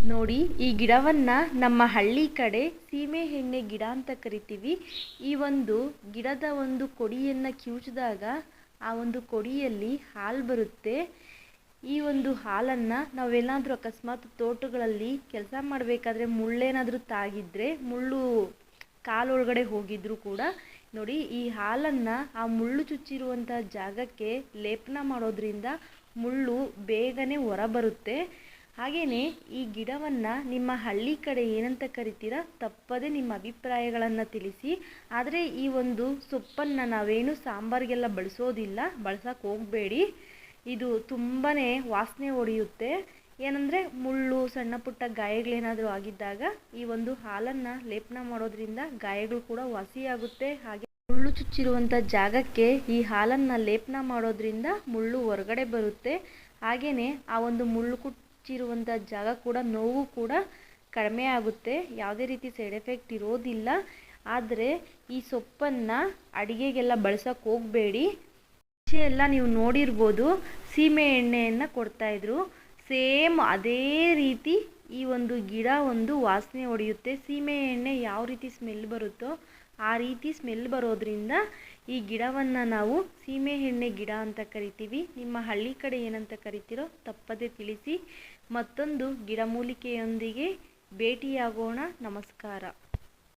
ನೋಡಿ, ಈ ಗಿಡವನ್ನ ನಮ್ಮ ಹಳ್ಳಿ ಕಡೆ ಸೀಮೆ ಎಣ್ಣೆ ಗಿಡ ಅಂತ ಕರಿತೀವಿ. ಈ ಒಂದು ಗಿಡದ ಒಂದು ಕೊಡಿಯನ್ನ ಕಿವುಚಿದಾಗ ಆ ಒಂದು ಕೊಡಿಯಲ್ಲಿ ಹಾಲು ಬರುತ್ತೆ. ಈ ಒಂದು ಹಾಲನ್ನ ನಾವೆಲ್ಲಾದ್ರೂ ಅಕಸ್ಮಾತ್ ತೋಟಗಳಲ್ಲಿ ಕೆಲಸ ಮಾಡಬೇಕಾದ್ರೆ ಮುಳ್ಳೇನಾದ್ರೂ ತಾಗಿದ್ರೆ, ಮುಳ್ಳು ಕಾಲೊಳಗಡೆ ಹೋಗಿದ್ರು ಕೂಡ ನೋಡಿ, ಈ ಹಾಲನ್ನ ಆ ಮುಳ್ಳು ಚುಚ್ಚಿರುವಂಥ ಜಾಗಕ್ಕೆ ಲೇಪನ ಮಾಡೋದ್ರಿಂದ ಮುಳ್ಳು ಬೇಗನೆ ಹೊರ ಬರುತ್ತೆ. ಹಾಗೆಯೇ ಈ ಗಿಡವನ್ನು ನಿಮ್ಮ ಹಳ್ಳಿ ಕಡೆ ಏನಂತ ಕರಿತೀರಾ, ತಪ್ಪದೆ ನಿಮ್ಮ ಅಭಿಪ್ರಾಯಗಳನ್ನು ತಿಳಿಸಿ. ಆದರೆ ಈ ಒಂದು ಸೊಪ್ಪನ್ನು ನಾವೇನು ಸಾಂಬಾರಿಗೆಲ್ಲ ಬಳಸೋದಿಲ್ಲ, ಬಳಸೋಕೆ ಹೋಗಬೇಡಿ. ಇದು ತುಂಬಾ ವಾಸನೆ ಹೊಡೆಯುತ್ತೆ. ಏನಂದರೆ ಮುಳ್ಳು ಸಣ್ಣ ಪುಟ್ಟ ಗಾಯಗಳೇನಾದರೂ ಆಗಿದ್ದಾಗ ಈ ಒಂದು ಹಾಲನ್ನು ಲೇಪನ ಮಾಡೋದ್ರಿಂದ ಗಾಯಗಳು ಕೂಡ ವಾಸಿಯಾಗುತ್ತೆ. ಹಾಗೆ ಮುಳ್ಳು ಚುಚ್ಚಿರುವಂಥ ಜಾಗಕ್ಕೆ ಈ ಹಾಲನ್ನು ಲೇಪನ ಮಾಡೋದ್ರಿಂದ ಮುಳ್ಳು ಹೊರಗಡೆ ಬರುತ್ತೆ. ಹಾಗೆಯೇ ಆ ಒಂದು ಮುಳ್ಳು ಇರುವಂಥ ಜಾಗ ಕೂಡ, ನೋವು ಕೂಡ ಕಡಿಮೆ ಆಗುತ್ತೆ. ಯಾವುದೇ ರೀತಿ ಸೈಡ್ ಎಫೆಕ್ಟ್ ಇರೋದಿಲ್ಲ. ಆದರೆ ಈ ಸೊಪ್ಪನ್ನು ಅಡಿಗೆಗೆಲ್ಲ ಬಳಸೋಕೆ ಹೋಗಬೇಡಿ. ಮುಂಚೆ ಎಲ್ಲ ನೀವು ನೋಡಿರ್ಬೋದು, ಸೀಮೆ ಎಣ್ಣೆಯನ್ನು ಕೊಡ್ತಾಯಿದ್ರು. ಸೇಮ್ ಅದೇ ರೀತಿ ಈ ಒಂದು ಗಿಡ ಒಂದು ವಾಸನೆ ಹೊಡೆಯುತ್ತೆ. ಸೀಮೆ ಎಣ್ಣೆ ಯಾವ ರೀತಿ ಸ್ಮೆಲ್ ಬರುತ್ತೋ ಆ ರೀತಿ ಸ್ಮೆಲ್ ಬರೋದ್ರಿಂದ ಈ ಗಿಡವನ್ನು ನಾವು ಸೀಮೆ ಎಣ್ಣೆ ಗಿಡ ಅಂತ ಕರಿತೀವಿ. ನಿಮ್ಮ ಹಳ್ಳಿ ಕಡೆ ಏನಂತ ಕರಿತೀರೋ ತಪ್ಪದೆ ತಿಳಿಸಿ. ಮತ್ತೊಂದು ಗಿಡಮೂಲಿಕೆಯೊಂದಿಗೆ ಭೇಟಿಯಾಗೋಣ. ನಮಸ್ಕಾರ.